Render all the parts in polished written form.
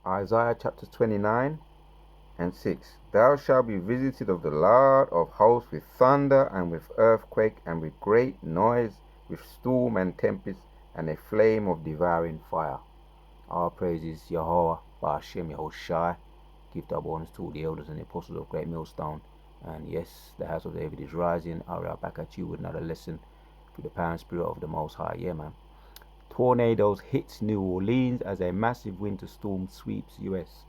Isaiah chapter 29 and 6. Thou shalt be visited of the Lord of hosts with thunder and with earthquake and with great noise, with storm and tempest and a flame of devouring fire. Our praises Yahweh, Ba'ashem Yahushai. Give the bonus to the elders and the apostles of Great Millstone. And yes, the house of David is rising. I'll be back at you with another lesson through the power and spirit of the Most High. Yeah, man. Tornadoes hits New Orleans as a massive winter storm sweeps US.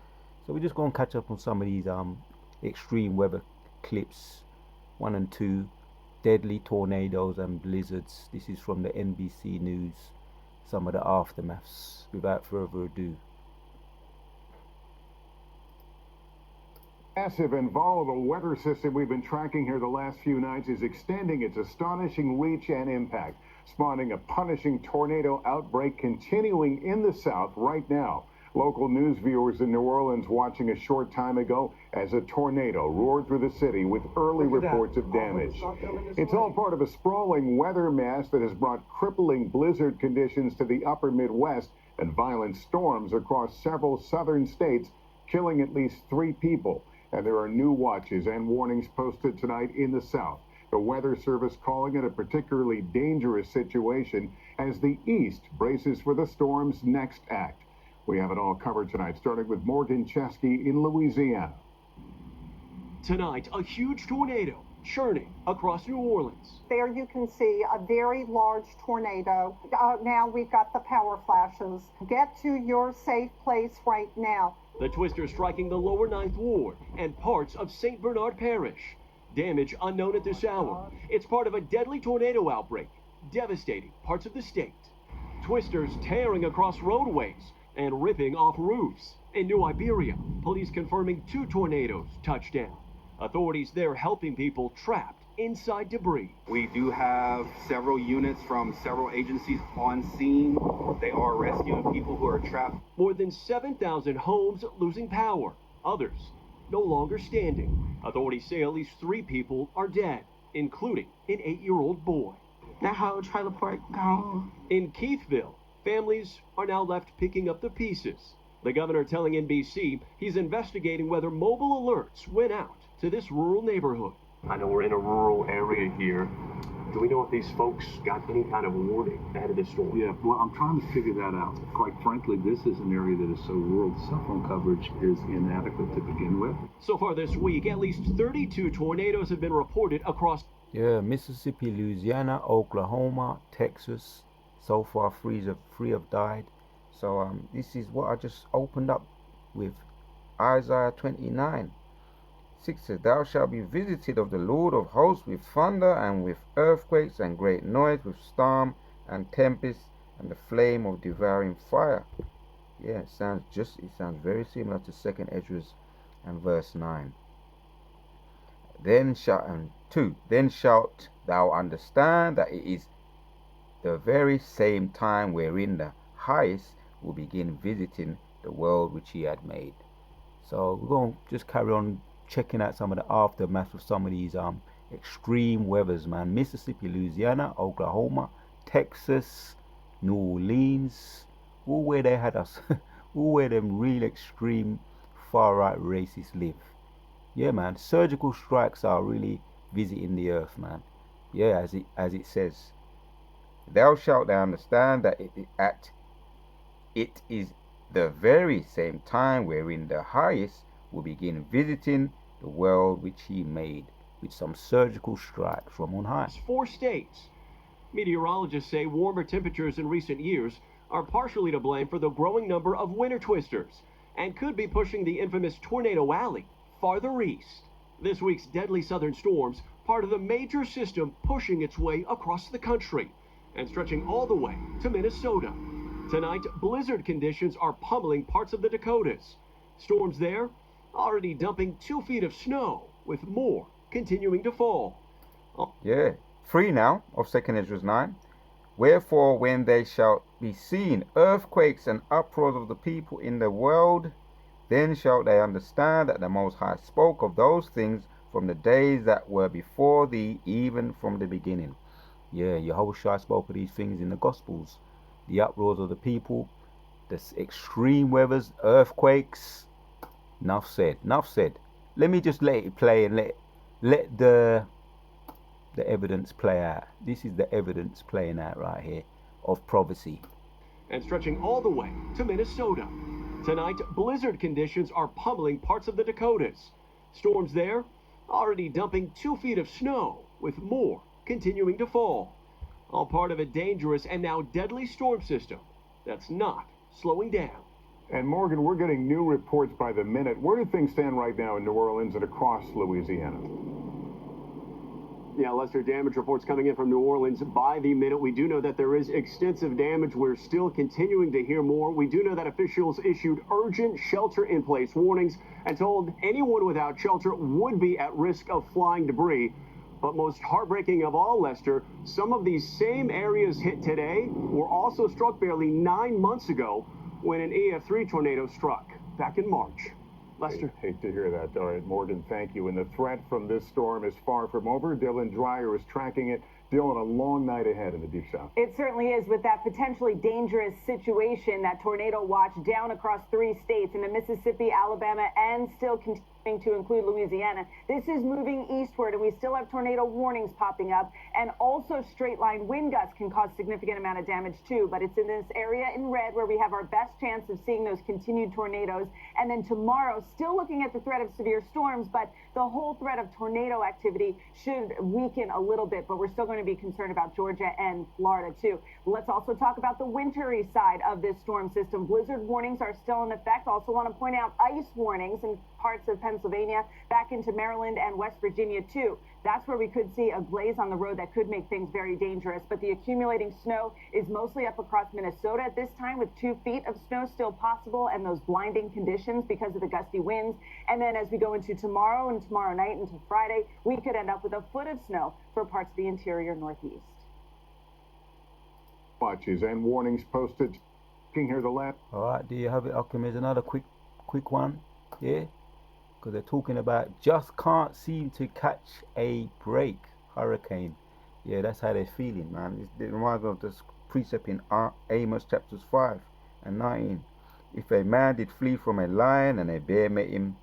So we're just going to catch up on some of these extreme weather clips. 1 and 2, deadly tornadoes and blizzards. This is from the NBC News. Some of the aftermaths. Without further ado. Massive and volatile weather system we've been tracking here the last few nights is extending its astonishing reach and impact, spawning a punishing tornado outbreak continuing in the south right now. Local news viewers in New Orleans watching a short time ago as a tornado roared through the city with early reports of damage. It's all part of a sprawling weather mass that has brought crippling blizzard conditions to the upper Midwest and violent storms across several southern states, killing at least 3 people. And there are new watches and warnings posted tonight in the south. The Weather Service calling it a particularly dangerous situation as the east braces for the storm's next act. We have it all covered tonight, starting with Morgan Chesky in Louisiana. Tonight, a huge tornado churning across New Orleans. There you can see a very large tornado. Now we've got the power flashes. Get to your safe place right now. The twister striking the lower 9th Ward and parts of St. Bernard Parish. Damage unknown at this hour. It's part of a deadly tornado outbreak, devastating parts of the state. Twisters tearing across roadways and ripping off roofs. In New Iberia, police confirming 2 tornadoes touched down. Authorities there helping people trapped inside debris. We do have several units from several agencies on scene. They are rescuing people who are trapped. More than 7,000 homes losing power. Others no longer standing. Authorities say at least 3 people are dead, including an 8-year-old boy. That whole trailer park gone. In Keithville, families are now left picking up the pieces. The governor telling NBC he's investigating whether mobile alerts went out to this rural neighborhood. I know we're in a rural area here. Do we know if these folks got any kind of warning ahead of the storm? Yeah, well, I'm trying to figure that out. Quite frankly, this is an area that is so rural, cell phone coverage is inadequate to begin with. So far this week, at least 32 tornadoes have been reported across Mississippi, Louisiana, Oklahoma, Texas. So far, 3 have died. So this is what I just opened up with. Isaiah 29. 6 says, Thou shalt be visited of the Lord of hosts with thunder and with earthquakes and great noise, with storm and tempest and the flame of devouring fire. Yeah, it sounds very similar to 2nd Ezra and verse 9. Then shalt thou understand that it is the very same time wherein the highest will begin visiting the world which he had made. So we're going to just carry on checking out some of the aftermath of some of these extreme weathers, man. Mississippi, Louisiana, Oklahoma, Texas, New Orleans, all where they had us, all where them real extreme far right racists live. Yeah, man, surgical strikes are really visiting the earth, man. Yeah, as it says, thou shalt thou understand that it is the very same time wherein the highest will begin visiting the world which he made, with some surgical strikes from on high. 4 states. Meteorologists say warmer temperatures in recent years are partially to blame for the growing number of winter twisters and could be pushing the infamous Tornado Alley farther east. This week's deadly southern storms, part of the major system pushing its way across the country and stretching all the way to Minnesota. Tonight, blizzard conditions are pummeling parts of the Dakotas. Storms there already dumping 2 feet of snow, with more continuing to fall. Yeah, 3 now of 2nd Ezra 9. Wherefore, when they shall be seen earthquakes and uproars of the people in the world, then shalt they understand that the Most High spoke of those things from the days that were before thee, even from the beginning. Yeah, Yahushua spoke of these things in the Gospels. The uproars of the people This extreme weathers, earthquakes. Enough said. Enough said. Let me just let it play and let the evidence play out. This is the evidence playing out right here of prophecy. And stretching all the way to Minnesota. Tonight, blizzard conditions are pummeling parts of the Dakotas. Storms there already dumping 2 feet of snow, with more continuing to fall. All part of a dangerous and now deadly storm system that's not slowing down. And Morgan, we're getting new reports by the minute. Where do things stand right now in New Orleans and across Louisiana? Yeah, Lester, damage reports coming in from New Orleans by the minute. We do know that there is extensive damage. We're still continuing to hear more. We do know that officials issued urgent shelter-in-place warnings and told anyone without shelter would be at risk of flying debris. But most heartbreaking of all, Lester, some of these same areas hit today were also struck barely 9 months ago when an EF3 tornado struck back in March. Lester. Hate to hear that. All right, Morgan, thank you. And the threat from this storm is far from over. Dylan Dreyer is tracking it. Dylan, a long night ahead in the Deep South. It certainly is, with that potentially dangerous situation, that tornado watch down across 3 states into Mississippi, Alabama, and still continuing to include Louisiana. This is moving eastward, and we still have tornado warnings popping up, and also straight line wind gusts can cause significant amount of damage too. But it's in this area in red where we have our best chance of seeing those continued tornadoes. And then tomorrow, still looking at the threat of severe storms, but the whole threat of tornado activity should weaken a little bit, but we're still going to be concerned about Georgia and Florida too. Let's also talk about the wintry side of this storm system. Blizzard warnings are still in effect. Also want to point out ice warnings in parts of Pennsylvania, back into Maryland and West Virginia too. That's where we could see a glaze on the road that could make things very dangerous. But the accumulating snow is mostly up across Minnesota at this time, with 2 feet of snow still possible and those blinding conditions because of the gusty winds. And then as we go into tomorrow and tomorrow night into Friday, we could end up with a foot of snow for parts of the interior Northeast. Watches and warnings posted. Here the last. All right, do you have it? Okay, here's another quick one. Yeah. Because they're talking about just can't seem to catch a break. Hurricane. Yeah, that's how they're feeling, man. It reminds me of this precept in Amos chapters 5 and 19. If a man did flee from a lion and a bear met him,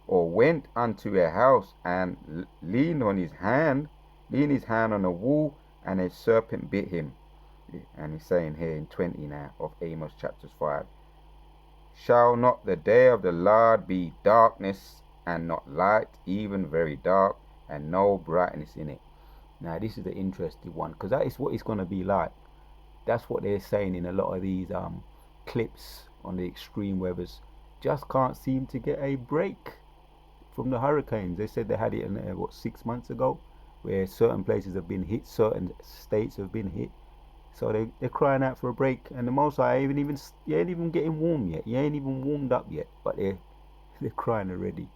or went unto a house and leaned his hand on a wall, and a serpent bit him. And he's saying here in 20 now of Amos chapters 5. Shall not the day of the Lord be darkness, and not light, even very dark, and no brightness in it? Now this is the interesting one, because that is what it's going to be like. That's what they're saying in a lot of these clips on the extreme weathers. Just can't seem to get a break from the hurricanes. They said they had it in 6 months ago, where certain places have been hit, certain states have been hit. So they're crying out for a break, and the Most High you ain't even getting warm yet. You ain't even warmed up yet, but they're crying already.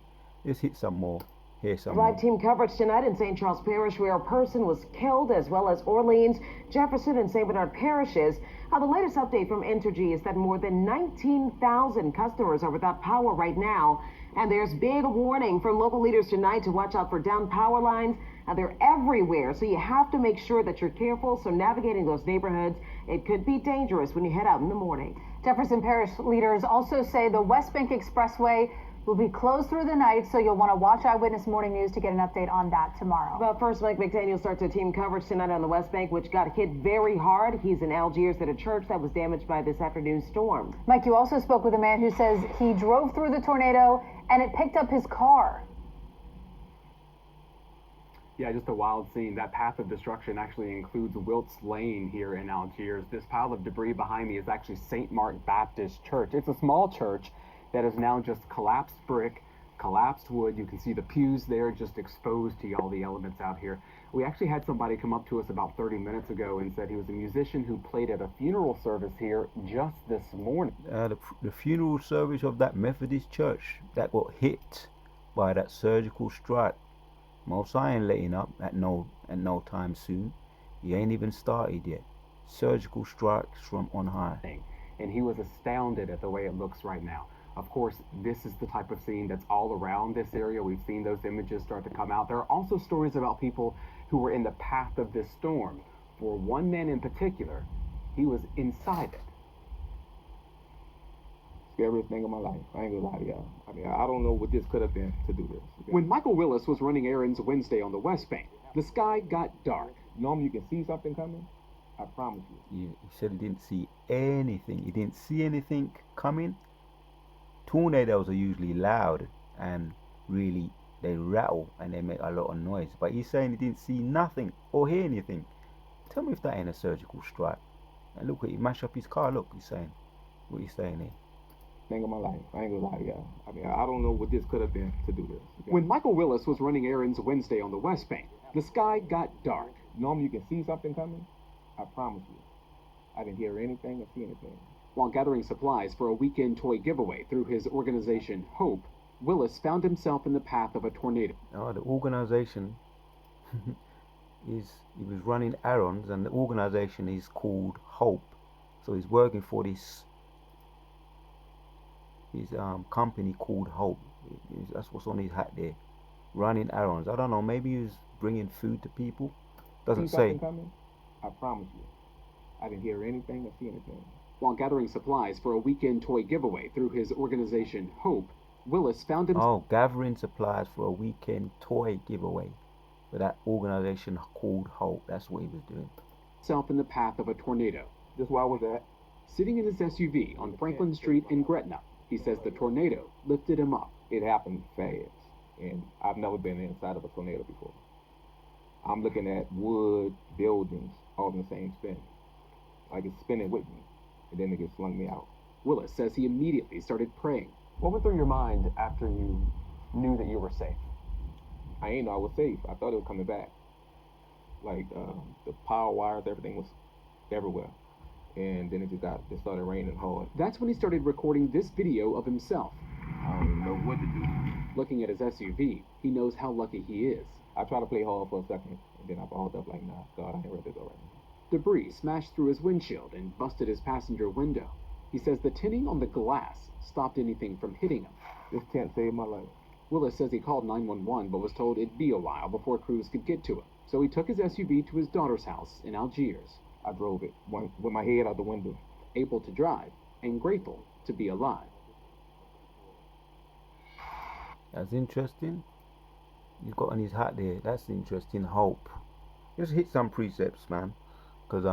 Let's hit some more. Here's some Live more. team coverage tonight in St. Charles Parish, where a person was killed, as well as Orleans, Jefferson, and St. Bernard parishes. The latest update from Entergy is that more than 19,000 customers are without power right now. And there's big warning for local leaders tonight to watch out for down power lines. They're everywhere, so you have to make sure that you're careful. So navigating those neighborhoods, it could be dangerous when you head out in the morning. Jefferson Parish leaders also say the West Bank Expressway will be closed through the night, so you'll want to watch Eyewitness Morning News to get an update on that tomorrow. But first, Mike McDaniel starts our team coverage tonight on the West Bank, which got hit very hard. He's in Algiers at a church that was damaged by this afternoon's storm. Mike, you also spoke with a man who says he drove through the tornado and it picked up his car. Yeah, just a wild scene. That path of destruction actually includes Wilts Lane here in Algiers. This pile of debris behind me is actually St. Mark Baptist Church. It's a small church that is now just collapsed brick, collapsed wood. You can see the pews there just exposed to all the elements out here. We actually had somebody come up to us about 30 minutes ago and said he was a musician who played at a funeral service here just this morning. The funeral service of that Methodist church that got hit by that surgical strike. Most High ain't letting up at no time soon. He ain't even started yet. Surgical strikes from on high. And he was astounded at the way it looks right now. Of course, this is the type of scene that's all around this area. We've seen those images start to come out. There are also stories about people who were in the path of this storm. For one man in particular, he was inside it. Scariest thing of my life. I ain't gonna lie to y'all. I mean, I don't know what this could have been to do this. When Michael Willis was running errands Wednesday on the West Bank, the sky got dark. Normally you can see something coming. I promise you. Yeah, he said he didn't see anything. He didn't see anything coming. Tornadoes are usually loud and really they rattle and they make a lot of noise. But he's saying he didn't see nothing or hear anything. Tell me if that ain't a surgical strike. And look, he mash up his car. Look, he's saying what he's saying here. Thing of my life. I ain't gonna lie to y'all. I mean, I don't know what this could have been to do this. When Michael Willis was running errands Wednesday on the West Bank, the sky got dark. Normally you can see something coming. I promise you. I didn't hear anything or see anything. While gathering supplies for a weekend toy giveaway through his organization Hope, Willis found himself in the path of a tornado. Oh, the organization he was running errands, and the organization is called Hope. So he's working for this company called Hope. That's what's on his hat there. Running errands. I don't know. Maybe he was bringing food to people. Doesn't say. Coming? I promise you. I didn't hear anything or see anything. While gathering supplies for a weekend toy giveaway through his organization Hope, Willis found himself. Oh, gathering supplies for a weekend toy giveaway for that organization called Hope. That's what he was doing. Himself in the path of a tornado. Just where I was at. Sitting in his SUV on Franklin Street in Gretna, he says the tornado lifted him up. It happened fast, and I've never been inside of a tornado before. I'm looking at wood, buildings, all in the same spin. Like it's spinning with me, and then it gets flung me out. Willis says he immediately started praying. What went through your mind after you knew that you were safe? I ain't know I was safe. I thought it was coming back. Like the power wires, everything was everywhere. And then it started raining hard. That's when he started recording this video of himself. I don't even know what to do. Looking at his SUV, he knows how lucky he is. I tried to play hard for a second, and then I balled up like, nah, God, I ain't ready to go right now. Debris smashed through his windshield and busted his passenger window. He says the tinting on the glass stopped anything from hitting him. This tent saved my life. Willis says he called 911 but was told it'd be a while before crews could get to him. So he took his SUV to his daughter's house in Algiers. I drove it with my head out the window. Able to drive and grateful to be alive. That's interesting. He's got on his hat there. That's interesting. Hope. Just hit some precepts, man. Because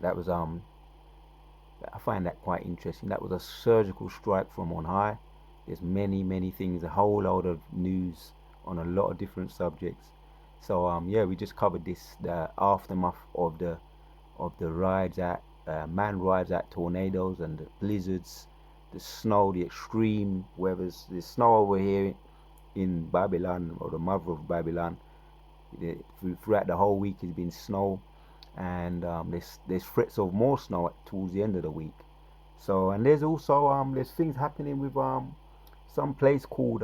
that was I find that quite interesting. That was a surgical strike from on high. There's many things, a whole load of news on a lot of different subjects. So yeah, we just covered this, the aftermath of the rides at man rides at tornadoes and the blizzards, the snow, the extreme weathers. There's snow over here in Babylon, or the mother of Babylon. Throughout the whole week has been snow, and there's threats of more snow towards the end of the week. So, and there's also there's things happening with some place called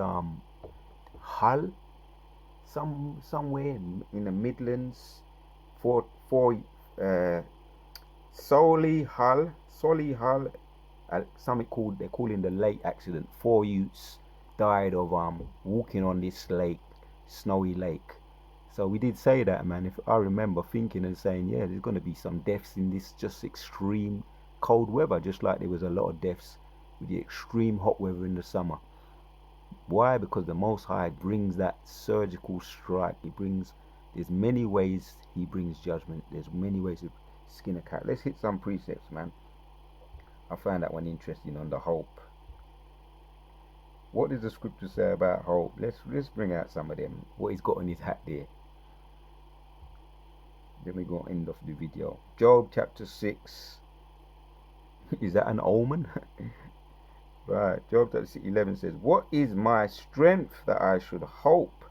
Hull, somewhere in the Midlands, for Solihull, something called, they're calling the lake accident. 4 youths died of walking on this lake, snowy lake. So we did say that, man. If I remember thinking and saying, yeah, there's going to be some deaths in this just extreme cold weather, just like there was a lot of deaths with the extreme hot weather in the summer. Why? Because the Most High brings that surgical strike. There's many ways he brings judgment. There's many ways to skin a cat. Let's hit some precepts, man. I found that one interesting on the hope. What does the scripture say about hope? Let's bring out some of them. What he's got on his hat there. Then we go end of the video. Job chapter 6. Is that an omen? Right. Job chapter 11 says, what is my strength that I should hope?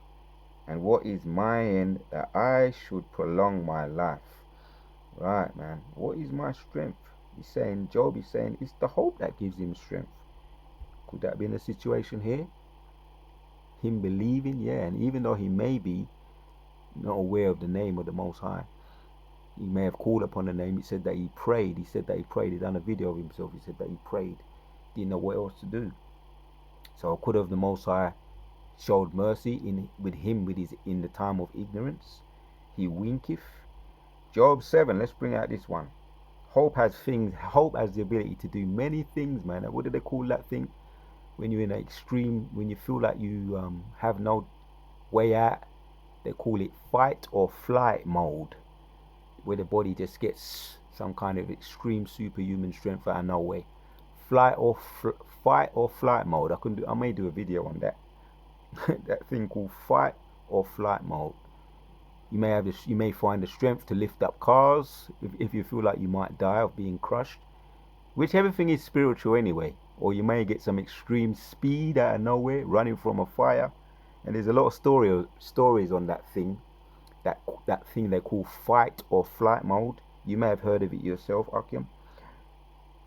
And what is my end that I should prolong my life? Right, man. What is my strength? Job is saying it's the hope that gives him strength. Could that be in the situation here? Him believing, yeah. And even though he may be not aware of the name of the Most High, he may have called upon the name. He said that he prayed. He done a video of himself. He said that he prayed. Didn't know what else to do. So could have the Most High showed mercy with him in the time of ignorance. He winketh. Job 7. Let's bring out this one. Hope has things. Hope has the ability to do many things, man. What do they call that thing when you're in an extreme, when you feel like you have no way out? They call it fight or flight mode, where the body just gets some kind of extreme superhuman strength out of nowhere. Fight or flight mode. I may do a video on that. That thing called fight or flight mode. You may have this. You may find the strength to lift up cars if you feel like you might die of being crushed. Whichever thing is spiritual anyway. Or you may get some extreme speed out of nowhere, running from a fire. And there's a lot of stories on that thing. That thing they call fight or flight mode. You may have heard of it yourself, Akim.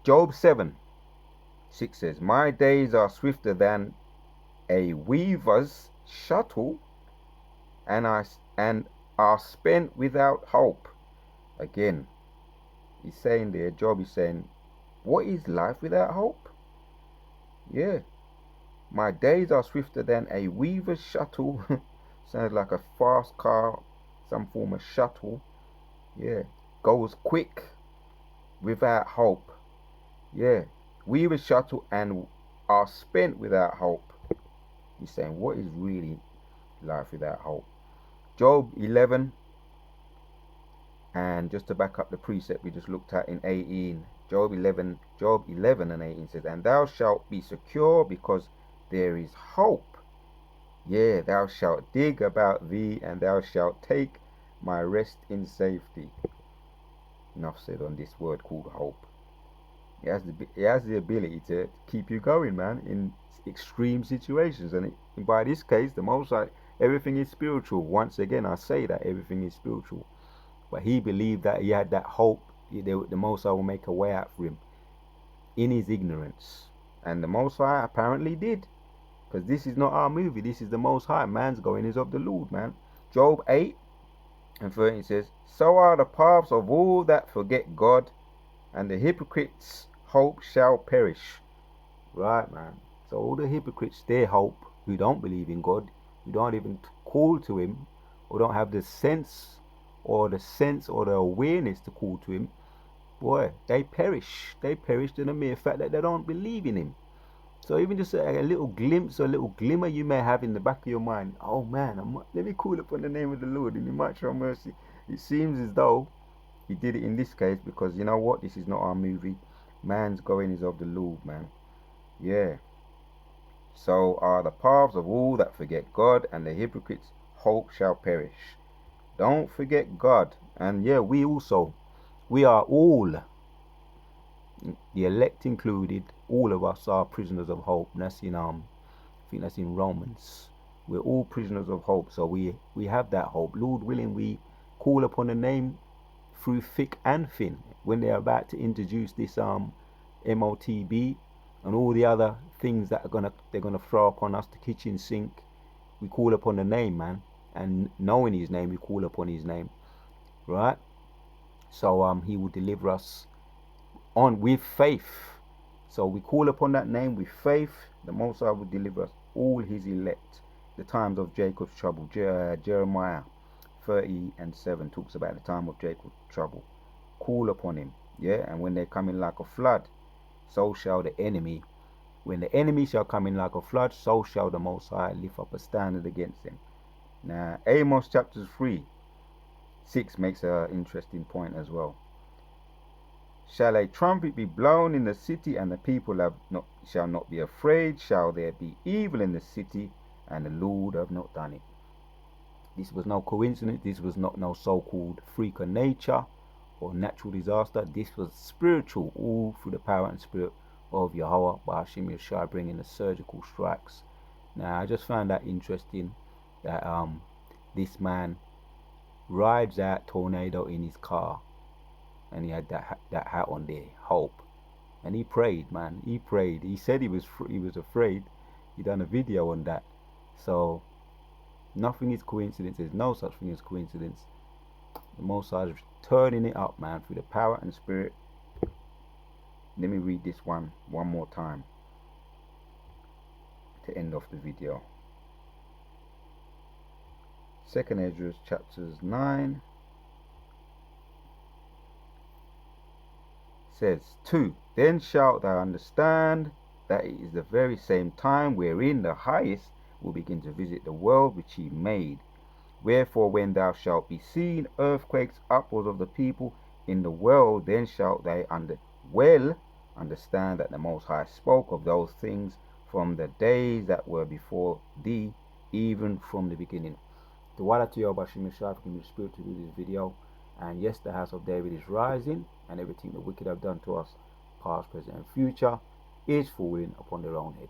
Job 7:6 says, "My days are swifter than a weaver's shuttle, and are spent without hope." Again, he's saying there, Job is saying, what is life without hope? Yeah. My days are swifter than a weaver's shuttle. Sounds like a fast car, some form of shuttle. Yeah. Goes quick without hope. Yeah. Weaver's shuttle and are spent without hope. He's saying, what is really life without hope? Job 11, and just to back up the precept we just looked at in 18, Job 11 and 18 says, "And thou shalt be secure because there is hope. Yea, thou shalt dig about thee, and thou shalt take my rest in safety." Enough said on this word called hope. It has the ability to keep you going, man, in extreme situations. And by this case, the Most High, everything is spiritual. Once again, I say that everything is spiritual. But he believed that he had that hope. The Most High will make a way out for him in his ignorance. And the Most High apparently did. Because this is not our movie. This is the Most High. Man's going is of the Lord, man. Job 8:13 says, "So are the paths of all that forget God, and the hypocrites' hope shall perish." Right, man. So all the hypocrites, their hope, who don't believe in God, who don't even call to him, or don't have the sense or the awareness to call to him, boy, they perish. They perished in the mere fact that they don't believe in him. So even just a little glimpse or a little glimmer you may have in the back of your mind, oh man, let me call upon the name of the Lord and he might show mercy. It seems as though he did it in this case, because you know what, this is not our movie. Man's going is of the Lord, man. Yeah. So are the paths of all that forget God, and the hypocrites' hope shall perish. Don't forget God. And yeah, we are all, the elect included, all of us are prisoners of hope. And that's in I think that's in Romans. We're all prisoners of hope. So we have that hope. Lord willing, we call upon the name through thick and thin. When they're about to introduce this MOTB and all the other things that they're gonna throw upon us, the kitchen sink, we call upon the name, man. And knowing his name, we call upon his name, right? So he will deliver us on with faith. So we call upon that name with faith. The Most High will deliver us, all his elect. The times of Jacob's trouble. Jeremiah 30:7 talks about the time of Jacob's trouble. Call upon him, yeah. And when they come in like a flood, so shall the enemy. When the enemy shall come in like a flood, so shall the Most High lift up a standard against them. Now, Amos chapter 3:6 makes an interesting point as well. "Shall a trumpet be blown in the city, and the people shall not be afraid? Shall there be evil in the city, and the Lord have not done it?" This was no coincidence. This was not no so-called freak of nature or natural disaster. This was spiritual, all through the power and spirit of Yahweh, by Hashem Yeshua, bringing the surgical strikes. Now, I just found that interesting that this man rides out tornado in his car, and he had that hat on there, hope, and he prayed, man. He prayed. He said he was afraid. He done a video on that. So nothing is coincidence. There's no such thing as coincidence. The Most High is turning it up, man, through the power and spirit. Let me read this one more time to end off the video. 2nd Esdras chapters 9 says 2. Then shalt thou understand that it is the very same time wherein the highest will begin to visit the world which he made. Wherefore when thou shalt be seen earthquakes upwards of the people in the world, then shalt thou understand that the Most High spoke of those things from the days that were before thee, even from the beginning. The Wada to you, Bashim Shah, give me the spirit to do this video. And yes, the house of David is rising, and everything the wicked have done to us, past, present, and future, is falling upon their own head.